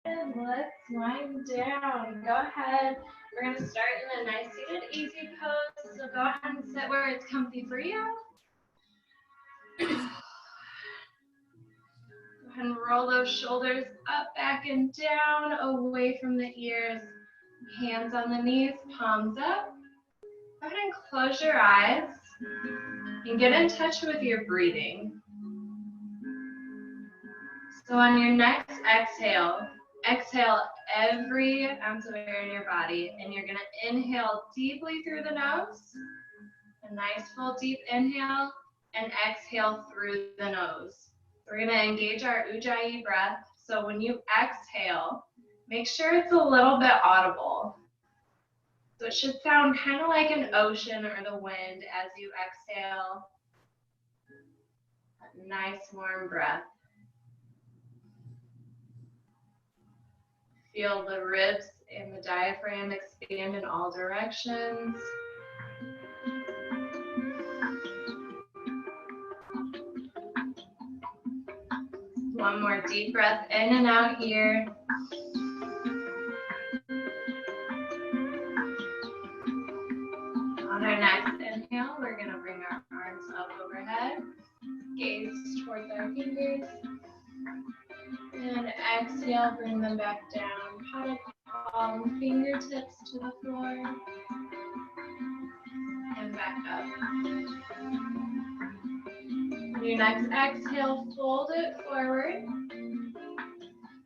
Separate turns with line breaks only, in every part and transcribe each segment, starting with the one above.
Let's wind down. Go ahead. We're going to start in a nice seated easy pose. So go ahead and sit where it's comfy for you. Go ahead and roll those shoulders up, back, and down, away from the ears. Hands on the knees, palms up. Go ahead and close your eyes and get in touch with your breathing. So on your next exhale, exhale every ounce of air in your body, and you're going to inhale deeply through the nose, a nice full deep inhale, and exhale through the nose. We're going to engage our Ujjayi breath, so when you exhale, make sure it's a little bit audible. So it should sound kind of like an ocean or the wind as you exhale. A nice warm breath. Feel the ribs and the diaphragm expand in all directions. One more deep breath in and out here. On our next inhale, we're going to bring our arms up overhead, gaze towards our fingers. And exhale, bring them back down. Palm, palm, fingertips to the floor. And back up. On your next exhale, fold it forward.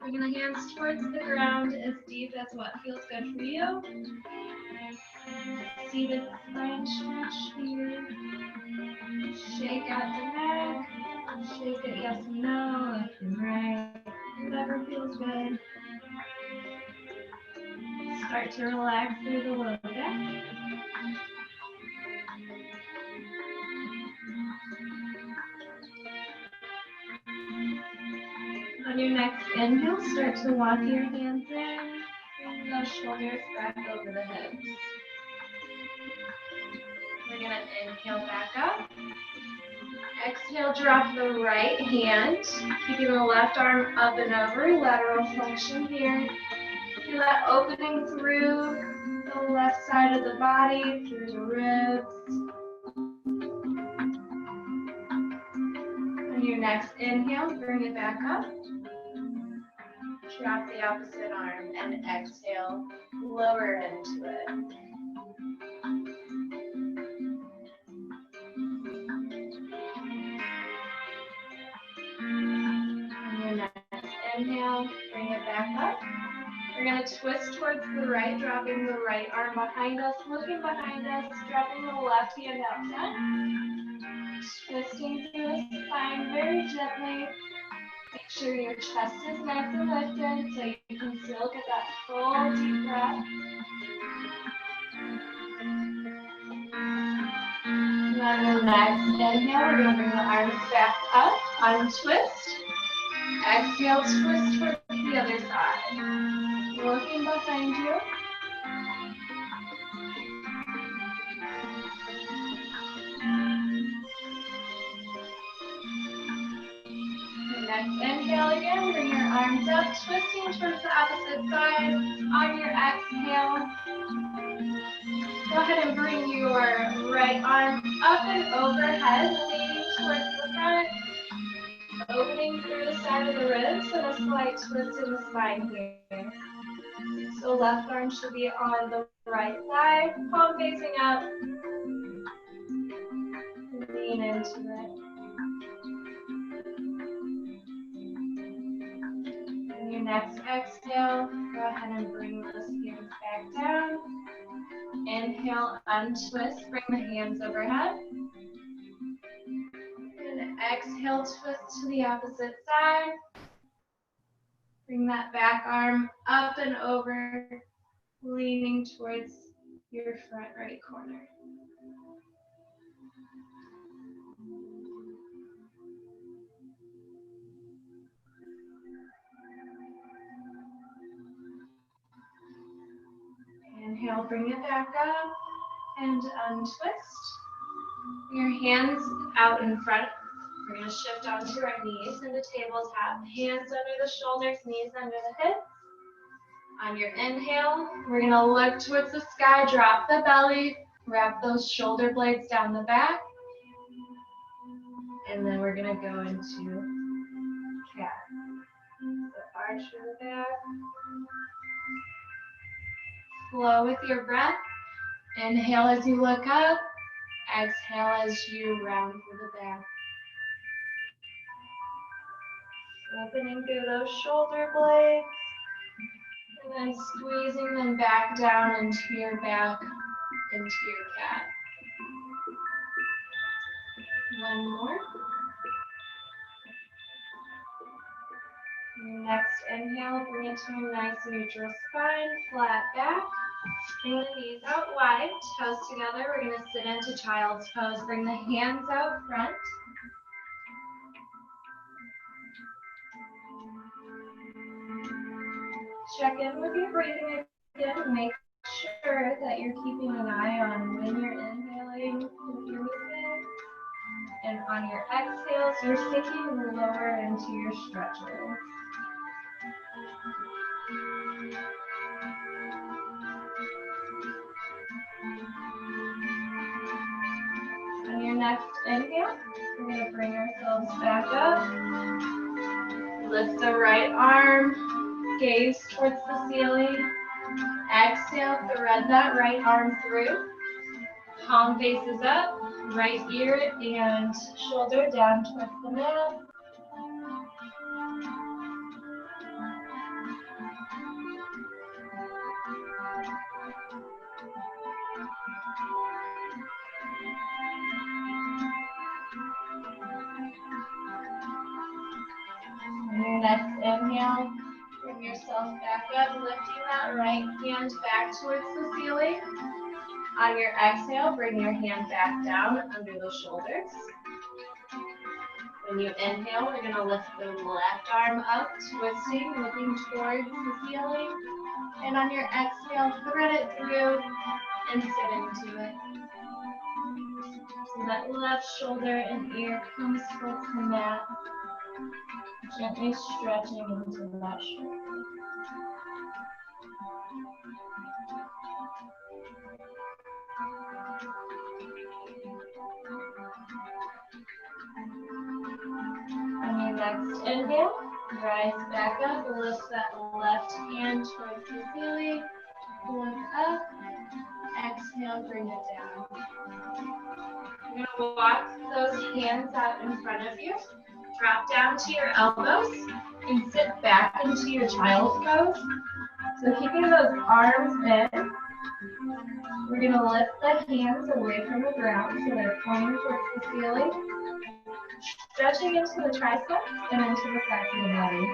Bring the hands towards the ground as deep as what feels good for you. Seated spine stretch here. Shake out the neck. Shake it yes and no, left and right. Whatever feels good. Start to relax through the low back. On your next inhale, start to walk your hands in. Bring those shoulders back over the hips. We're going to inhale back up. Exhale, drop the right hand, keeping the left arm up and over, lateral flexion here. Feel that opening through the left side of the body, through the ribs. On your next inhale, bring it back up. Drop the opposite arm and exhale, lower into it. Inhale, bring it back up. We're going to twist towards the right, dropping the right arm behind us, looking behind us, dropping the left hand out front. Twisting through the spine very gently. Make sure your chest is nice and lifted so you can still get that full deep breath. And on the next inhale, we're going to bring the arms back up, untwist. Exhale, twist towards the other side. Looking behind you. The next inhale again, bring your arms up, twisting towards the opposite side. On your exhale, go ahead and bring your right arm up and overhead, leaning towards the front. Opening through the side of the ribs and a slight twist in the spine here. So left arm should be on the right side, palm facing up. Lean into it. And your next exhale, go ahead and bring those hands back down. Inhale, untwist, bring the hands overhead. Exhale, twist to the opposite side. Bring that back arm up and over, leaning towards your front right corner. Inhale, bring it back up and untwist. Your hands out in front. We're going to shift onto our knees into tabletop. Hands under the shoulders, knees under the hips. On your inhale, we're gonna look towards the sky, drop the belly, wrap those shoulder blades down the back, and then we're gonna go into cat. So arch your back. Flow with your breath. Inhale as you look up. Exhale as you round through the back. Opening through those shoulder blades. And then squeezing them back down into your back, into your cat. One more. Next inhale, bring it to a nice neutral spine, flat back. Bring the knees out wide, toes together. We're going to sit into child's pose. Bring the hands out front. Check in with your breathing again. Make sure that you're keeping an eye on when you're inhaling with your movement. And on your exhales, you're sinking lower into your stretches. On your next inhale, we're going to bring ourselves back up. Lift the right arm, gaze towards the ceiling. Exhale, thread that right arm through. Palm faces up, right ear and shoulder down towards the mat. On your next inhale, bring yourself back up, lifting that right hand back towards the ceiling. On your exhale, bring your hand back down under the shoulders. When you inhale, we're going to lift the left arm up, twisting, looking towards the ceiling. And on your exhale, thread it through and sit into it. So that left shoulder and ear comes towards the mat. Gently stretching into that shoulder. On your next inhale, rise back up, lift that left hand towards the ceiling, look up, exhale, bring it down. You're going to walk those hands out in front of you, drop down to your elbows, and sit back into your child's pose. So keeping those arms in, we're going to lift the hands away from the ground so they're pointing towards the ceiling. Stretching into the triceps and into the sides of the body.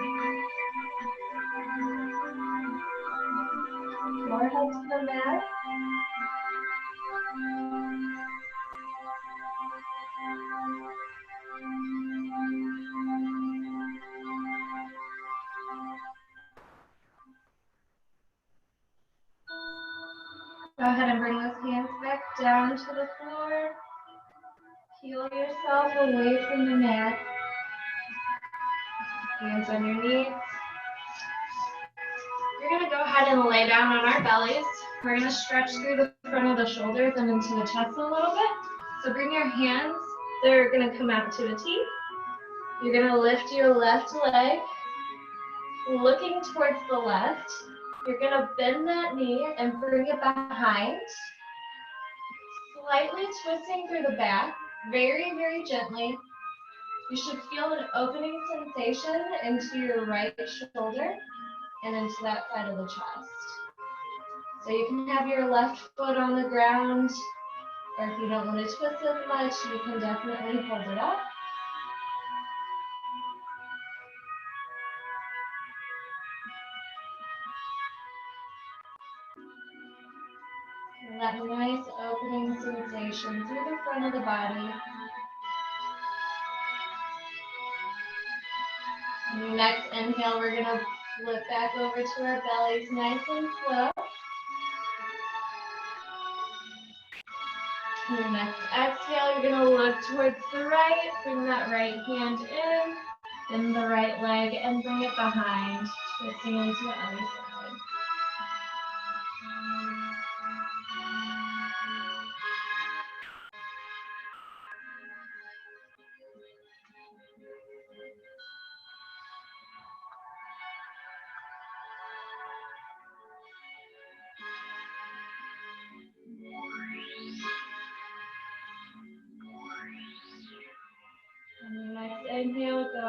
Forehead to the mat. Go ahead and bring those hands back down to the floor. Peel yourself away from the mat. Hands on your knees. We're going to go ahead and lay down on our bellies. We're going to stretch through the front of the shoulders and into the chest a little bit. So bring your hands, they're going to come out to a T. You're going to lift your left leg, looking towards the left. You're going to bend that knee and bring it behind. Slightly twisting through the back, very, very gently. You should feel an opening sensation into your right shoulder and into that side of the chest. So you can have your left foot on the ground, or if you don't want to twist as much, you can definitely hold it up. And that nice opening sensation through the front of the body. Next inhale, we're going to flip back over to our bellies nice and slow. And next exhale, you're going to look towards the right. Bring that right hand in, bend the right leg, and bring it behind, twisting into the other side.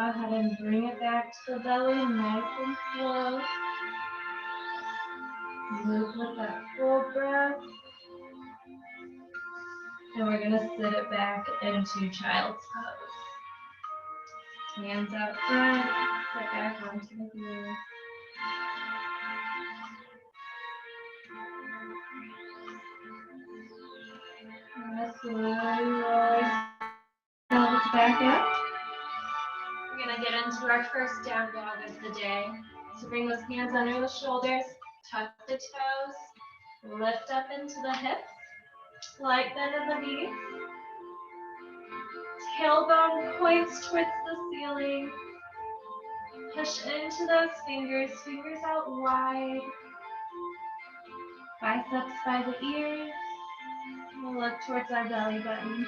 ahead and bring it back to the belly, nice and slow. Loop with that full breath. And we're gonna sit it back into child's pose. Hands out front, sit back onto the heels. I'm gonna slowly roll ourselves back up. We're gonna get into our first down dog of the day. So bring those hands under the shoulders, tuck the toes, lift up into the hips, slight bend in the knees. Tailbone points towards the ceiling. Push into those fingers, fingers out wide. Biceps by the ears. We'll look towards our belly button.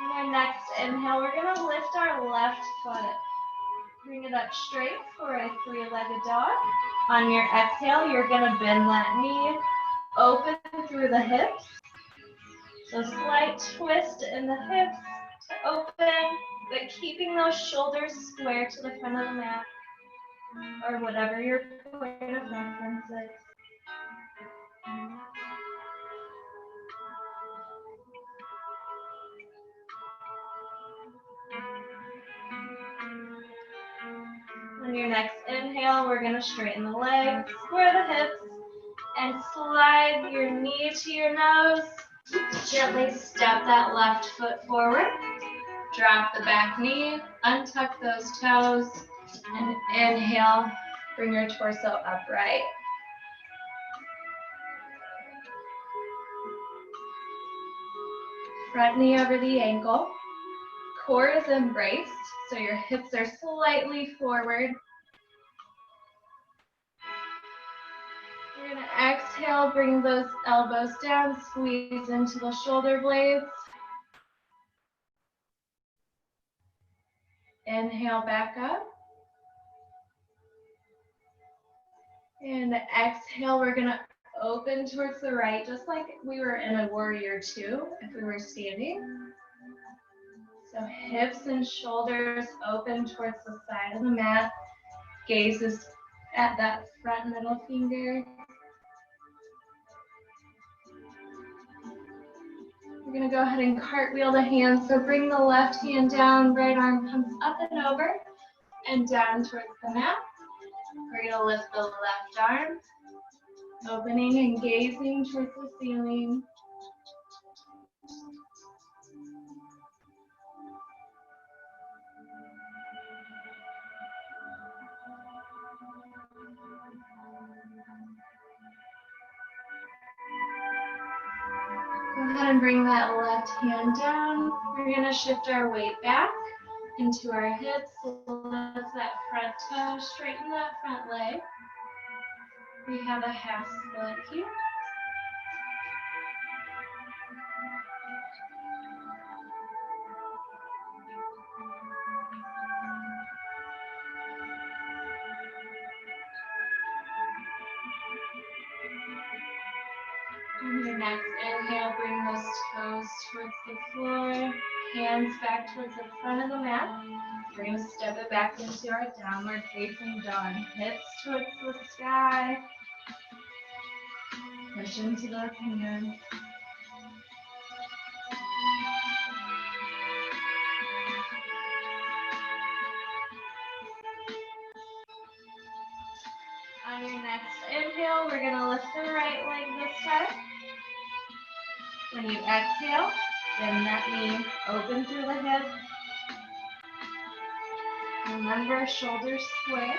On our next inhale, we're gonna lift our left foot. Bring it up straight for a three-legged dog. On your exhale, you're gonna bend that knee, open through the hips. So slight twist in the hips to open, but keeping those shoulders square to the front of the mat, or whatever your point of reference is. On your next inhale, we're gonna straighten the legs, square the hips, and slide your knee to your nose. Gently step that left foot forward. Drop the back knee, untuck those toes, and inhale, bring your torso upright. Front knee over the ankle. Core is embraced, so your hips are slightly forward. You're gonna exhale, bring those elbows down, squeeze into the shoulder blades. Inhale back up. And exhale, we're gonna open towards the right, just like we were in a warrior two, if we were standing. So hips and shoulders open towards the side of the mat. Gaze is at that front middle finger. We're gonna go ahead and cartwheel the hands. So bring the left hand down, right arm comes up and over and down towards the mat. We're gonna lift the left arm, opening and gazing towards the ceiling. Go ahead and bring that left hand down. We're gonna shift our weight back into our hips. Lift that front toe, straighten that front leg. We have a half split here. On your next inhale, bring those toes towards the floor, hands back towards the front of the mat. We're going to step it back into our downward facing dog. Hips towards the sky. Push into those hands. On your next inhale, we're going to lift the right leg this time. When you exhale, bend that knee, open through the hip. Remember, shoulders square.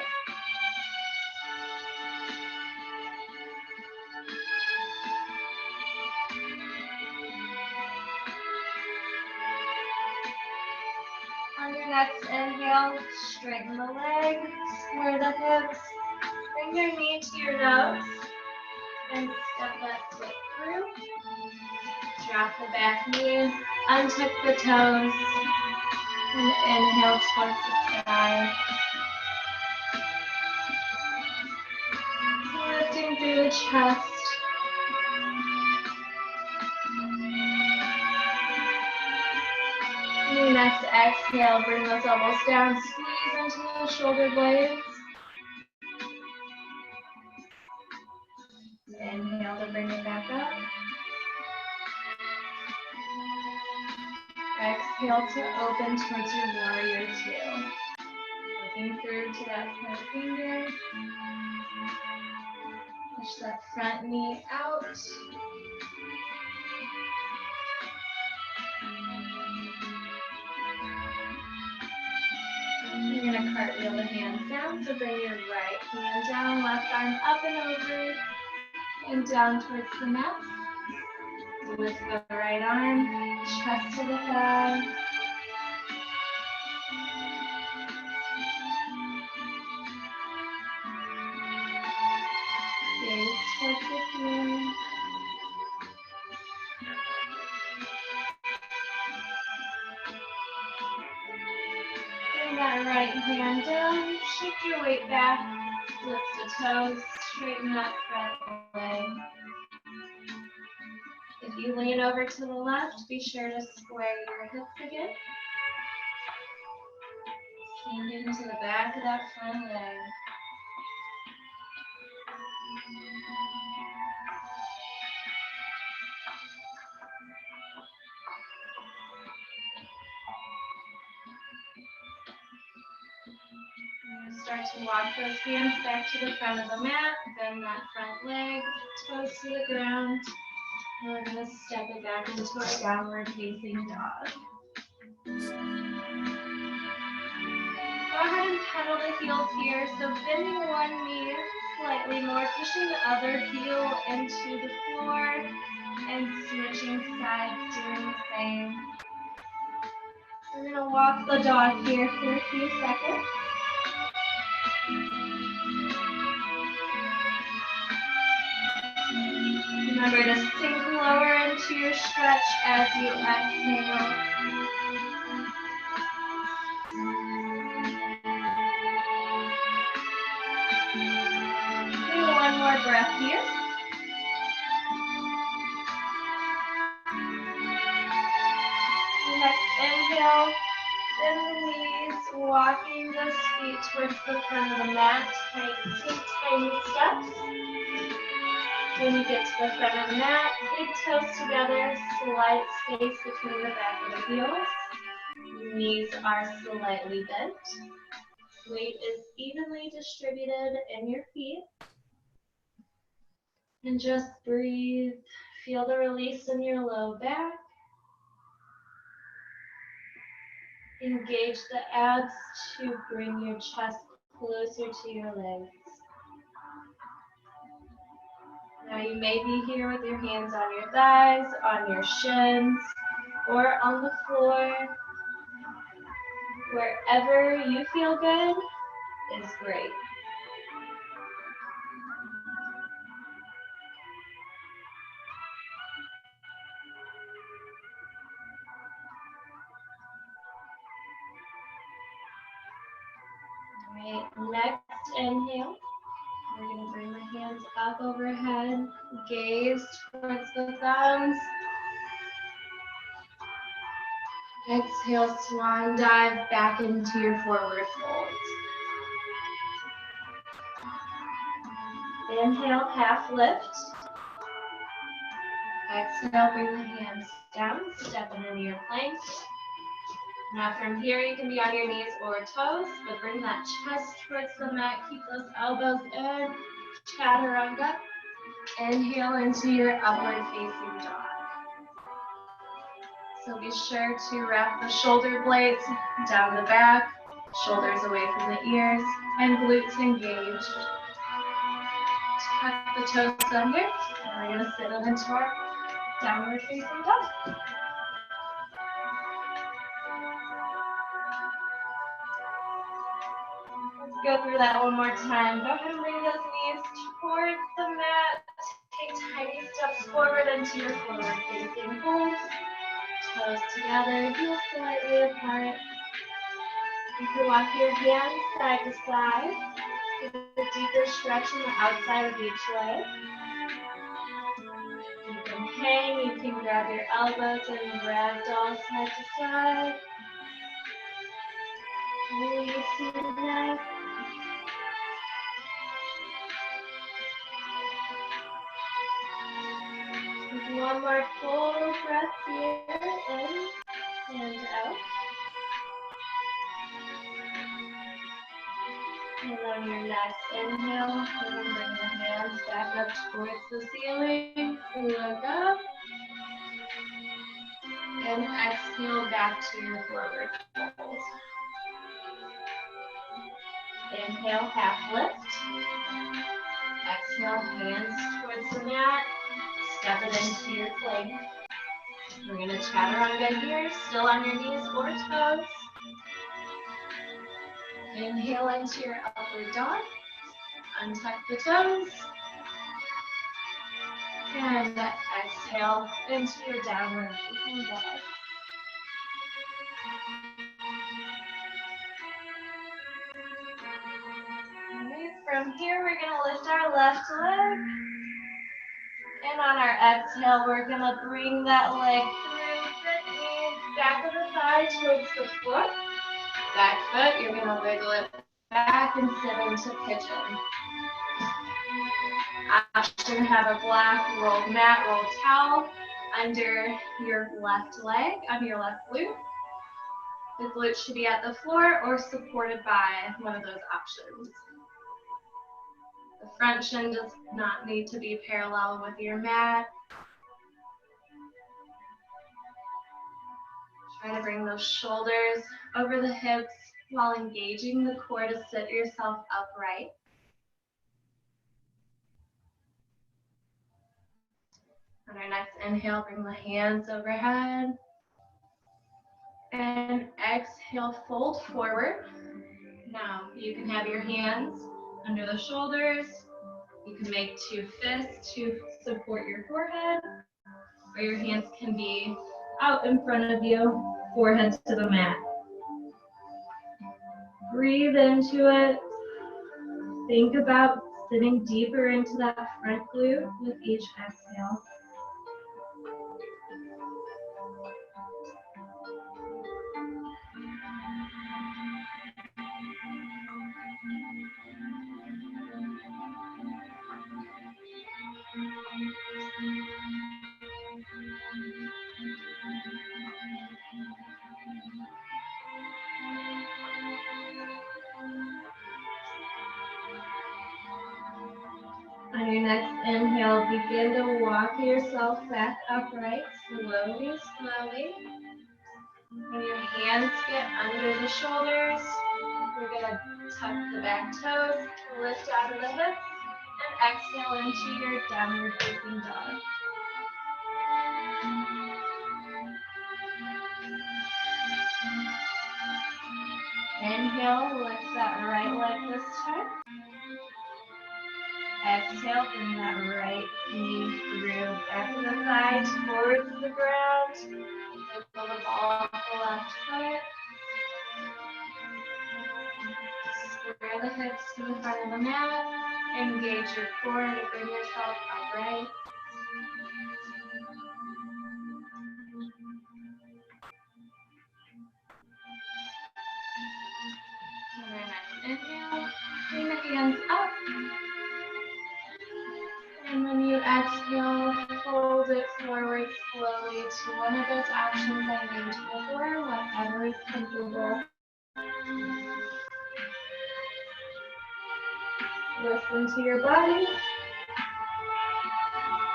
On your next inhale, straighten the leg, square the hips, bring your knee to your nose, and step that foot through. Drop the back knee, untuck the toes, and inhale towards the sky. Lifting through the chest, Next exhale, bring those elbows down, squeeze into the shoulder blades. Inhale to bring it back up. Exhale to open towards your warrior two. Looking through to that front finger. Push that front knee out. You're going to cartwheel the hands down, so bring your right hand down, left arm up and over, and down towards the mat. Lift the right arm, chest to the thigh. Gaze towards the ceiling. Bring that right hand down, shift your weight back, lift the toes, straighten that front leg. If you lean over to the left, be sure to square your hips again. Sink into the back of that front leg. Start to walk those hands back to the front of the mat, bend that front leg, toes to the ground. And we're going to step it back into our downward facing dog. Go ahead and pedal the heels here. So bending one knee slightly more, pushing the other heel into the floor, and switching sides, doing the same. We're going to walk the dog here for a few seconds. Remember to sink lower into your stretch as you exhale. Do one more breath here. Next inhale, bend the knees, walking those feet towards the front of the mat. Take tiny steps. When you get to the front of the mat, big toes together, slight space between the back of the heels. Knees are slightly bent. Weight is evenly distributed in your feet. And just breathe. Feel the release in your low back. Engage the abs to bring your chest closer to your legs. Now you may be here with your hands on your thighs, on your shins, or on the floor. Wherever you feel good is great. All right, next inhale. We're going to bring the hands up overhead, gaze towards the thumbs. Exhale, swan dive back into your forward fold. Inhale, half lift. Exhale, bring the hands down, stepping into your plank. Now from here, you can be on your knees or toes, but bring that chest towards the mat. Keep those elbows in. Chaturanga. Inhale into your upward facing dog. So be sure to wrap the shoulder blades down the back, shoulders away from the ears, and glutes engaged. Tuck the toes under, and we're going to sit up into our downward facing dog. Let's go through that one more time. Go ahead and bring those knees towards the mat. Take tiny steps forward into your forward facing hold. Toes together, heels slightly apart. You can walk your hands side to side. Get a deeper stretch on the outside of each leg. You can hang, you can grab your elbows and ragdoll side to side. Release your neck. Take one more full breath here, in and out. And on your next inhale, we're going to bring the hands back up towards the ceiling. Look up. And exhale back to your forward fold. Inhale, half lift. Exhale, hands towards the mat. Step it into your plank. We're going to chaturanga here, still on your knees or toes. Inhale into your upward dog. Untuck the toes. And exhale into your downward facing dog. Alright, from here we're going to lift our left leg. And on our exhale, we're going to bring that leg through the knee, back of the thigh towards the floor. Back foot, you're going to wiggle it back and sit into pigeon. Option, have a black rolled mat, rolled towel under your left leg, on your left glute. The glute should be at the floor or supported by one of those options. The front shin does not need to be parallel with your mat. Try to bring those shoulders over the hips while engaging the core to sit yourself upright. On our next inhale, bring the hands overhead. And exhale, fold forward. Now, you can have your hands under the shoulders. You can make two fists to support your forehead. Or your hands can be out in front of you, forehead to the mat. Breathe into it. Think about sitting deeper into that front glute with each exhale. On your next inhale, begin to walk yourself back upright, slowly, slowly. When your hands get under the shoulders, you're going to tuck the back toes, lift out of the hips, and exhale into your downward facing dog. Inhale, lift that right leg this time. Exhale, bring that right knee through back of the thigh towards the ground. Wiggle the ball off the left foot. Square the hips to the front of the mat. Engage your core to bring yourself upright. On our next inhale, bring the hands up. And when you exhale, fold it forward slowly to one of those options I named before, whatever is comfortable. Listen to your body.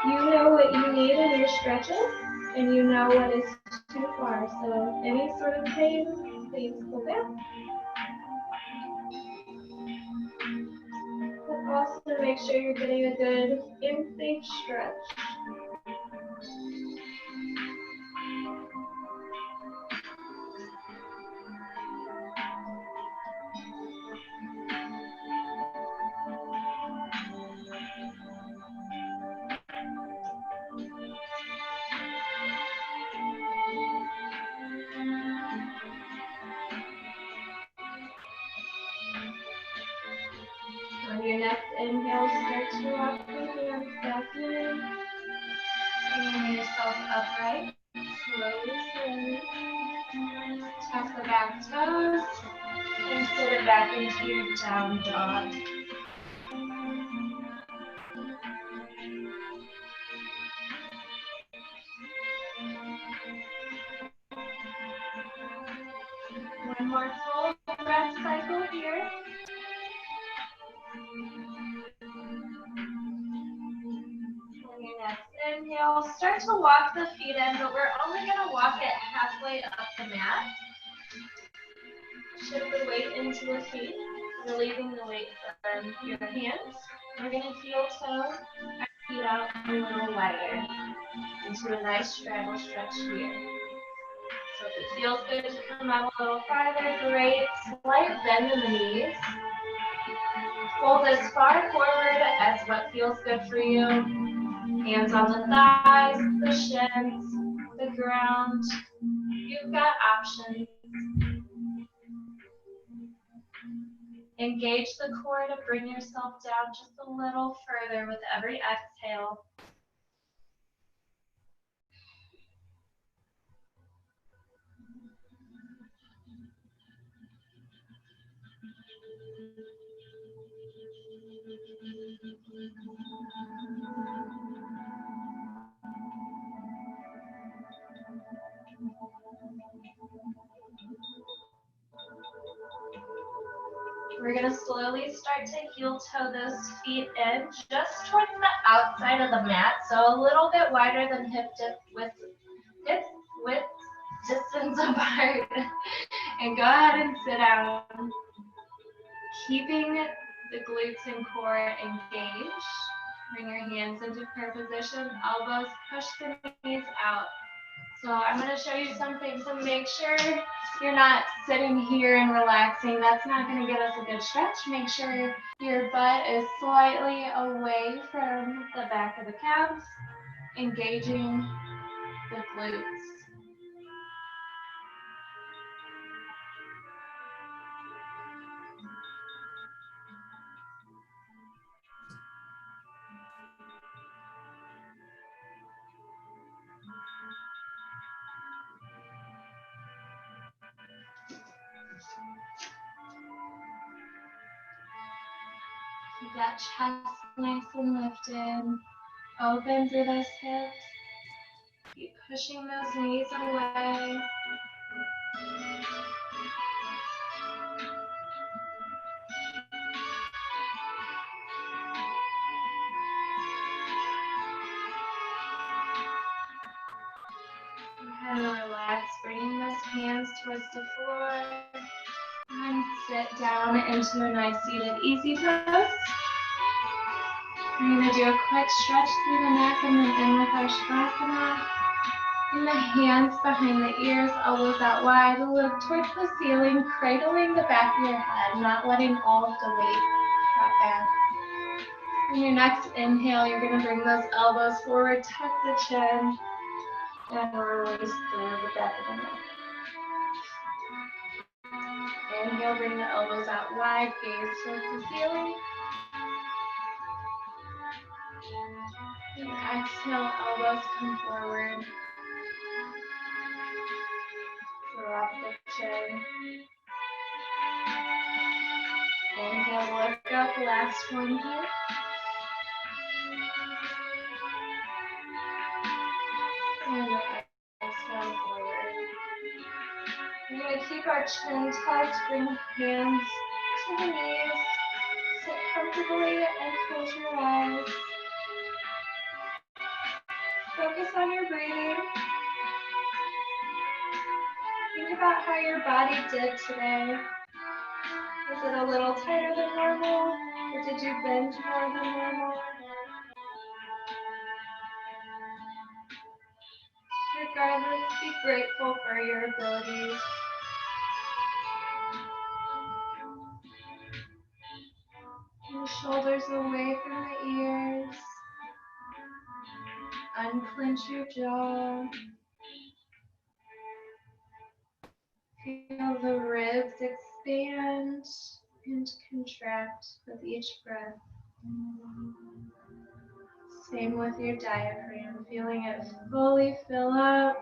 You know what you need in your stretches, and you know what is too far. So any sort of pain, please pull back. But also make sure you're getting a good in-safe stretch. On your next inhale, start to walk the hands back in. Bringing yourself upright. Slowly, slowly. Tuck the back toes. And sit it back into your down dog. One more full breath cycle here. On your next inhale, start to walk the feet in, but we're only going to walk it halfway up the mat. Shift the weight into the feet, relieving the weight from your hands. We're going to heel toe our feet out a little wider into a nice straddle stretch here. So if it feels good to come out a little farther, great. Slight bend in the knees. Fold as far forward as what feels good for you. Hands on the thighs, the shins, the ground. You've got options. Engage the core to bring yourself down just a little further with every exhale. We're going to slowly start to heel toe those feet in just towards the outside of the mat, so a little bit wider than hip width distance apart. And go ahead and sit down, keeping the glutes and core engaged. Bring your hands into prayer position, elbows, push the knees out. So I'm going to show you something, so make sure you're not sitting here and relaxing. That's not going to get us a good stretch. Make sure your butt is slightly away from the back of the calves, engaging the glutes. Keep that chest nice and lifted. Open through those hips. Keep pushing those knees away. Go ahead and relax, bringing those hands towards the floor. And sit down into a nice seated easy pose. We're going to do a quick stretch through the neck and then in with our Shavasana. And the hands behind the ears, elbows out wide, look towards the ceiling, cradling the back of your head, not letting all of the weight drop back. On your next inhale, you're going to bring those elbows forward, tuck the chin, and release through the back of the neck. Inhale, bring the elbows out wide, gaze towards the ceiling. And exhale, elbows come forward. Drop the chin. Inhale, look up, last one here. And exhale forward. We're going to keep our chin tucked, bring hands to the knees. Sit comfortably and close your eyes. Focus on your breathing. Think about how your body did today. Was it a little tighter than normal? Or did you bend more than normal? Regardless, be grateful for your abilities. Your shoulders away from the ears. Unclench your jaw. Feel the ribs expand and contract with each breath. Same with your diaphragm, feeling it fully fill up,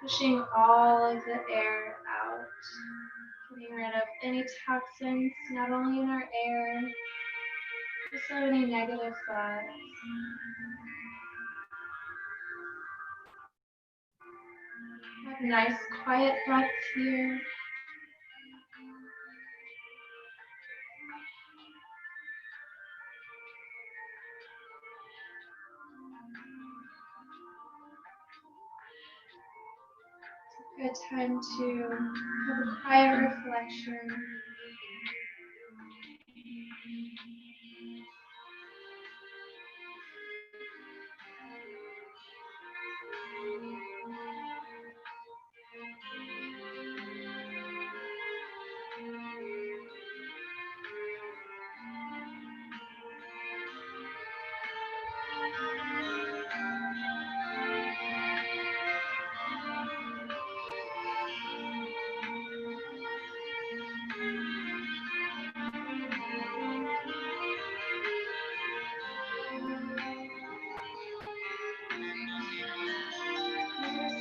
pushing all of the air out. getting rid of any toxins, not only in our air, also any negative thoughts. Have nice quiet breaths here. Good time to have a quiet reflection.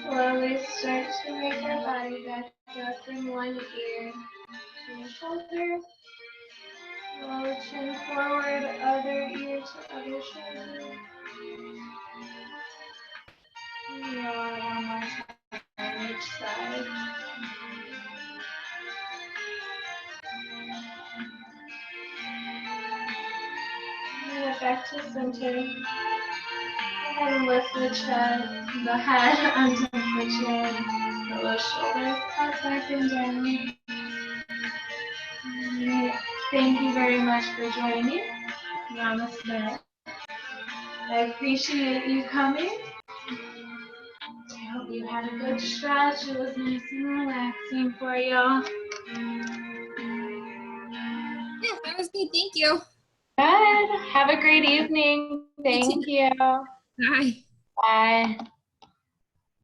Slowly start to make our body back up from one ear to your shoulder. Roll the chin forward, other ear to other shoulder. And roll it one more time on each side. And then back to center. Go ahead and lift the chest, the head onto the chin, the shoulders up, back, and down. And thank you very much for joining me. Namaste. I appreciate you coming. I hope you had a good stretch. It was nice and relaxing for you.
Yeah, that was good. Thank you.
Good. Have a great evening. Thank you.
Bye.
Bye.